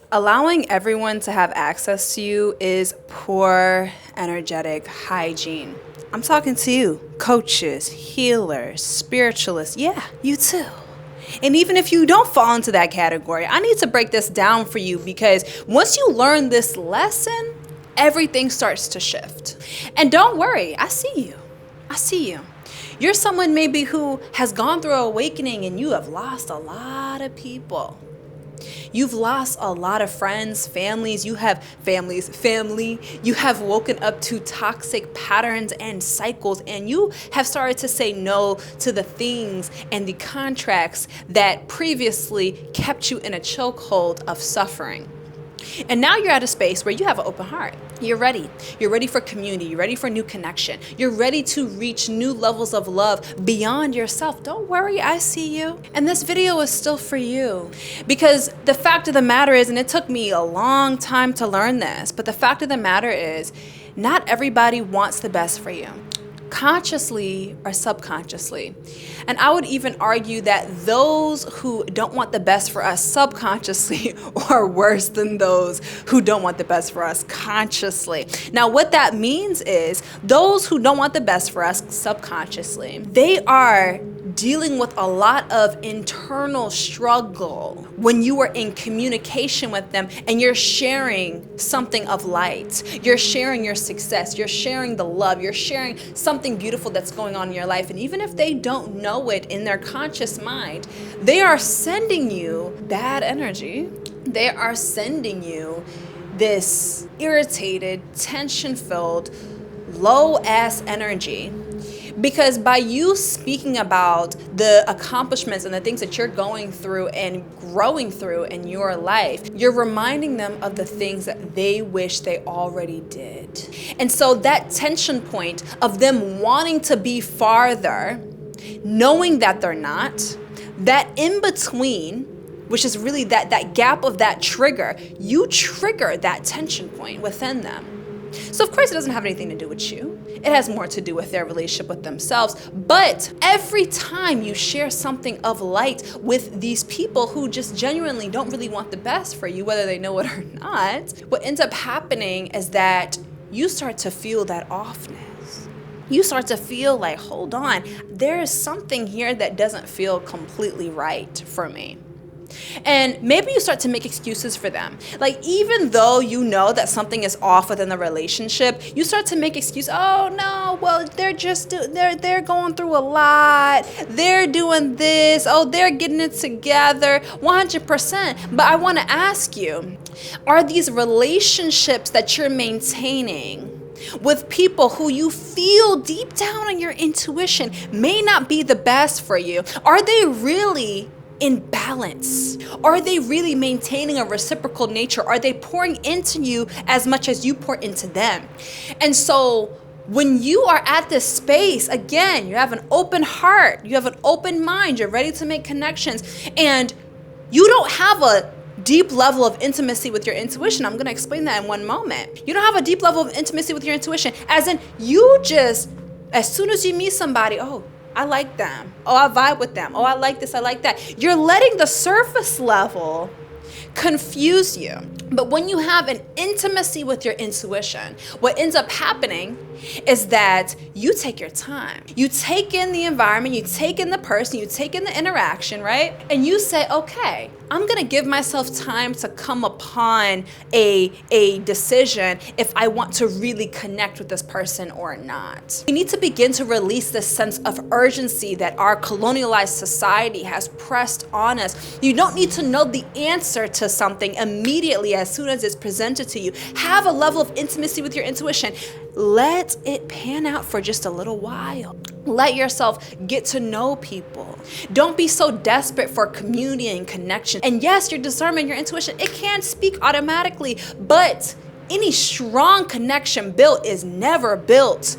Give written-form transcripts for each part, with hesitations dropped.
Allowing everyone to have access to you is poor energetic hygiene. I'm talking to you, coaches, healers, spiritualists. Yeah, you too. And even if you don't fall into that category, I need to break this down for you, because once you learn this lesson, everything starts to shift. And don't worry, I see you. I see you. You're someone maybe who has gone through an awakening and you have lost a lot of people. You've lost a lot of friends, families. You have family. You have woken up to toxic patterns and cycles, and you have started to say no to the things and the contracts that previously kept you in a chokehold of suffering. And now you're at a space where you have an open heart. You're ready. You're ready for community. You're ready for new connection. You're ready to reach new levels of love beyond yourself. Don't worry, I see you. And this video is still for you, because the fact of the matter is, and it took me a long time to learn this, but the fact of the matter is, not everybody wants the best for you, consciously or subconsciously. And I would even argue that those who don't want the best for us subconsciously are worse than those who don't want the best for us consciously. Now, what that means is those who don't want the best for us subconsciously, they are dealing with a lot of internal struggle when you are in communication with them and you're sharing something of light. You're sharing your success. You're sharing the love. You're sharing something beautiful that's going on in your life. And even if they don't know it in their conscious mind, they are sending you bad energy. They are sending you this irritated, tension-filled, low-ass energy. Because by you speaking about the accomplishments and the things that you're going through and growing through in your life, you're reminding them of the things that they wish they already did. And so that tension point of them wanting to be farther, knowing that they're not, that in between, which is really that gap of that trigger, you trigger that tension point within them. So of course it doesn't have anything to do with you. It has more to do with their relationship with themselves. But every time you share something of light with these people who just genuinely don't really want the best for you, whether they know it or not, what ends up happening is that you start to feel that offness. You start to feel like, hold on, there is something here that doesn't feel completely right for me. And maybe you start to make excuses for them. Like, even though you know that something is off within the relationship, you start to make excuses. Oh no, well, they're going through a lot. They're doing this. Oh, they're getting it together. 100%. But I want to ask you, are these relationships that you're maintaining with people who you feel deep down in your intuition may not be the best for you, are they really in balance? Are they really maintaining a reciprocal nature? Are they pouring into you as much as you pour into them? And so when you are at this space, again, you have an open heart, you have an open mind, you're ready to make connections, and you don't have a deep level of intimacy with your intuition. I'm going to explain that in one moment. You don't have a deep level of intimacy with your intuition, as in you just, as soon as you meet somebody, oh, I like them. Oh, I vibe with them. Oh, I like this. I like that. You're letting the surface level confuse you. But when you have an intimacy with your intuition, what ends up happening is that you take your time. You take in the environment, you take in the person, you take in the interaction, right? And you say, okay, I'm gonna give myself time to come upon a decision if I want to really connect with this person or not. We need to begin to release this sense of urgency that our colonialized society has pressed on us. You don't need to know the answer to something immediately as soon as it's presented to you. Have a level of intimacy with your intuition. Let it pan out for just a little while. Let yourself get to know people. Don't be so desperate for community and connection. And yes, your discernment, your intuition, it can speak automatically, but any strong connection built is never built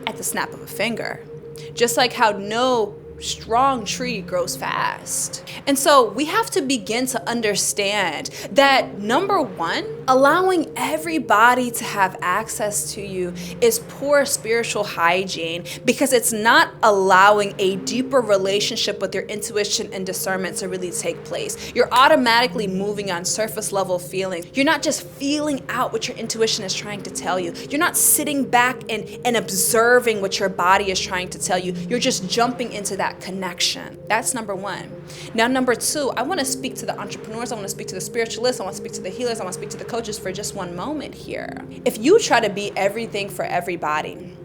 at the snap of a finger. Just like how no strong tree grows fast. And so we have to begin to understand that number one, allowing everybody to have access to you is poor spiritual hygiene, because it's not allowing a deeper relationship with your intuition and discernment to really take place. You're automatically moving on surface level feelings. You're not just feeling out what your intuition is trying to tell you. You're not sitting back and observing what your body is trying to tell you. You're just jumping into that connection. That's number one. Now, number two, I want to speak to the entrepreneurs. I want to speak to the spiritualists. I want to speak to the healers. I want to speak to the coaches for just one moment here. If you try to be everything for everybody,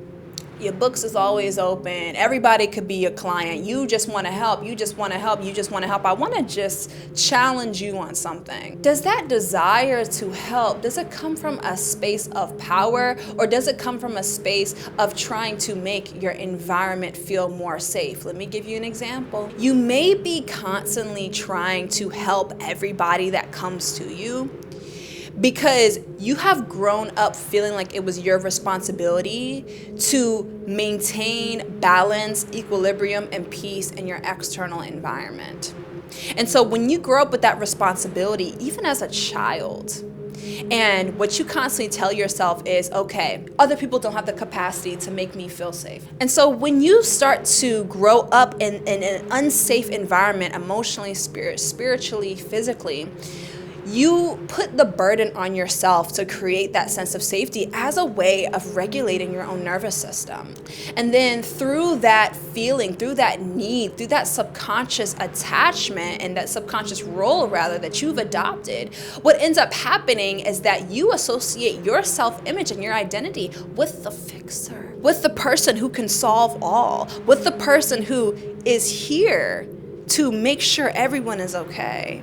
your books is always open. Everybody could be your client. You just want to help. You just want to help. You just want to help. I want to just challenge you on something. Does that desire to help, does it come from a space of power, or does it come from a space of trying to make your environment feel more safe? Let me give you an example. You may be constantly trying to help everybody that comes to you because you have grown up feeling like it was your responsibility to maintain balance, equilibrium, and peace in your external environment. And so when you grow up with that responsibility, even as a child, and what you constantly tell yourself is, okay, other people don't have the capacity to make me feel safe. And so when you start to grow up in an unsafe environment, emotionally, spiritually, physically, you put the burden on yourself to create that sense of safety as a way of regulating your own nervous system. And then through that feeling, through that need, through that subconscious attachment and that subconscious role rather that you've adopted, what ends up happening is that you associate your self-image and your identity with the fixer, with the person who can solve all, with the person who is here to make sure everyone is okay.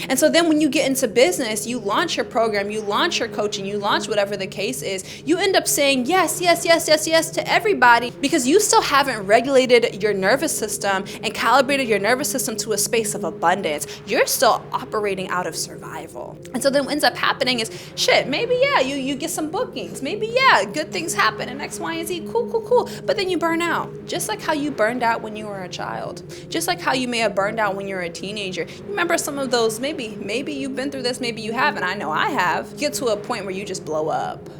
And so then when you get into business, you launch your program, you launch your coaching, you launch whatever the case is, you end up saying yes, yes, yes, yes, yes to everybody because you still haven't regulated your nervous system and calibrated your nervous system to a space of abundance. You're still operating out of survival. And so then what ends up happening is, shit, maybe yeah, you get some bookings. Maybe yeah, good things happen and X, Y, and Z, cool. But then you burn out. Just like how you burned out when you were a child. Just like how you may have burned out when you were a teenager. You remember some of those, maybe you've been through this, maybe you haven't. I know I have. You get to a point where you just blow up.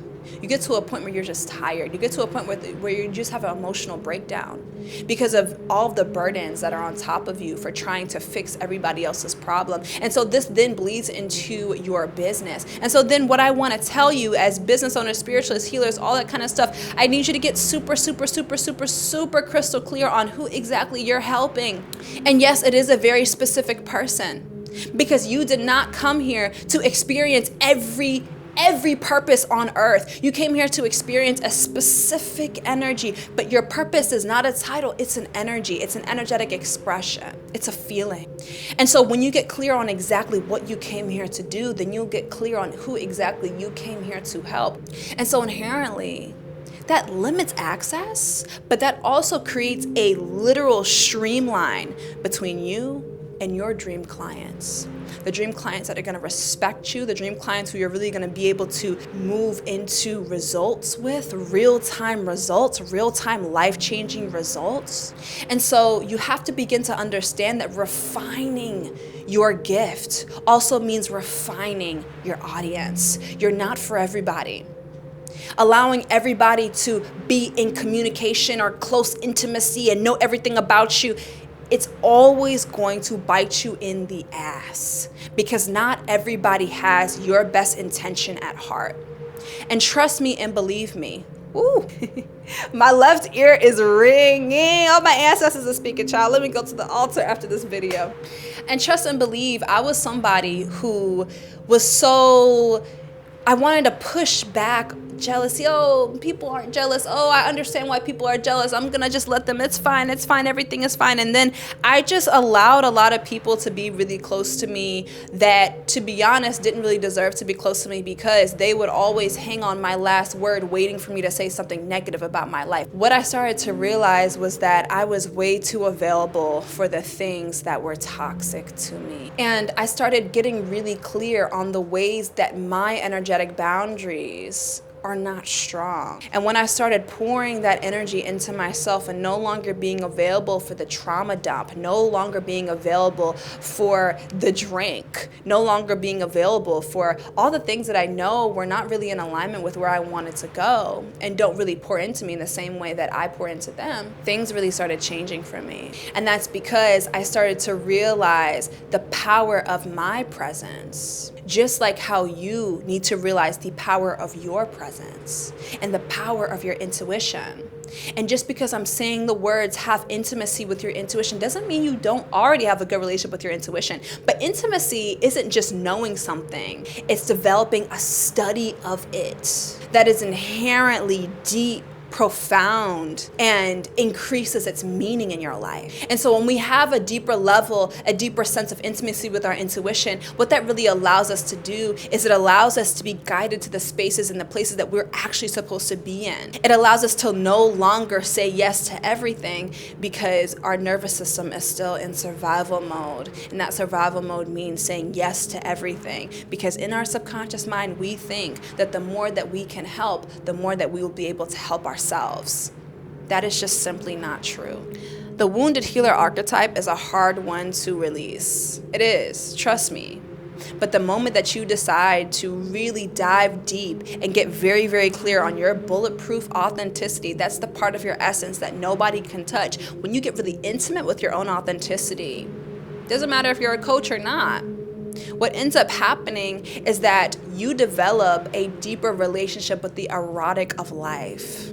You get to a point where you're just tired. You get to a point where you just have an emotional breakdown because of all of the burdens that are on top of you for trying to fix everybody else's problem. And so this then bleeds into your business. And so then what I want to tell you as business owners, spiritualists, healers, all that kind of stuff, I need you to get super crystal clear on who exactly you're helping. And yes, it is a very specific person. Because you did not come here to experience every purpose on earth. You came here to experience a specific energy, but your purpose is not a title, it's an energy, it's an energetic expression, it's a feeling. And so when you get clear on exactly what you came here to do, then you'll get clear on who exactly you came here to help. And so inherently, that limits access, but that also creates a literal streamline between you and your dream clients. The dream clients that are going to respect you, the dream clients who you're really going to be able to move into results with, real-time results, real-time life-changing results. And so you have to begin to understand that refining your gift also means refining your audience. You're not for everybody. Allowing everybody to be in communication or close intimacy and know everything about you, it's always going to bite you in the ass because not everybody has your best intention at heart. And trust me and believe me, ooh, my left ear is ringing. All my ancestors are speaking, child. Let me go to the altar after this video. And trust and believe, I was somebody who was I wanted to push back jealousy. Oh, people aren't jealous. Oh, I understand why people are jealous. I'm gonna just let them. It's fine. Everything is fine. And then I just allowed a lot of people to be really close to me that, to be honest, didn't really deserve to be close to me because they would always hang on my last word waiting for me to say something negative about my life. What I started to realize was that I was way too available for the things that were toxic to me. And I started getting really clear on the ways that my energetic boundaries are not strong. And when I started pouring that energy into myself and no longer being available for the trauma dump, no longer being available for the drink, no longer being available for all the things that I know were not really in alignment with where I wanted to go and don't really pour into me in the same way that I pour into them, things really started changing for me. And that's because I started to realize the power of my presence, just like how you need to realize the power of your presence and the power of your intuition. And just because I'm saying the words have intimacy with your intuition doesn't mean you don't already have a good relationship with your intuition. But intimacy isn't just knowing something, it's developing a study of it that is inherently deep, profound, and increases its meaning in your life. And so when we have a deeper level, a deeper sense of intimacy with our intuition, what that really allows us to do is it allows us to be guided to the spaces and the places that we're actually supposed to be in. It allows us to no longer say yes to everything because our nervous system is still in survival mode. And that survival mode means saying yes to everything, because in our subconscious mind, we think that the more that we can help, the more that we will be able to help ourselves. That is just simply not true. The wounded healer archetype is a hard one to release. It is, trust me. But the moment that you decide to really dive deep and get very, very clear on your bulletproof authenticity, that's the part of your essence that nobody can touch. When you get really intimate with your own authenticity, doesn't matter if you're a coach or not, what ends up happening is that you develop a deeper relationship with the erotic of life.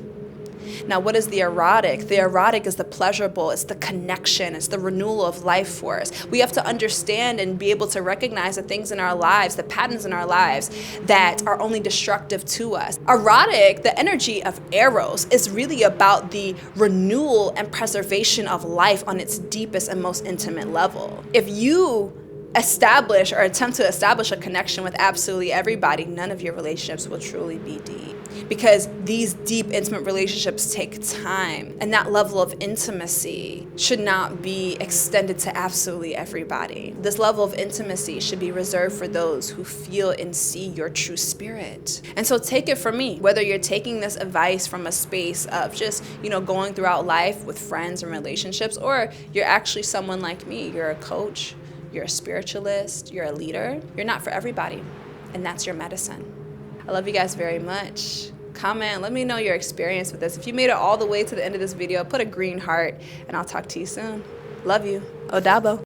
Now, what is the erotic? The erotic is the pleasurable, it's the connection, it's the renewal of life force. We have to understand and be able to recognize the things in our lives, the patterns in our lives that are only destructive to us. Erotic, the energy of eros, is really about the renewal and preservation of life on its deepest and most intimate level. If you establish or attempt to establish a connection with absolutely everybody, none of your relationships will truly be deep. Because these deep, intimate relationships take time, and that level of intimacy should not be extended to absolutely everybody. This level of intimacy should be reserved for those who feel and see your true spirit. And so take it from me, whether you're taking this advice from a space of just, going throughout life with friends and relationships, or you're actually someone like me, you're a coach, you're a spiritualist, you're a leader, you're not for everybody, and that's your medicine. I love you guys very much. Comment, let me know your experience with this. If you made it all the way to the end of this video, put a green heart, and I'll talk to you soon. Love you. Odabo.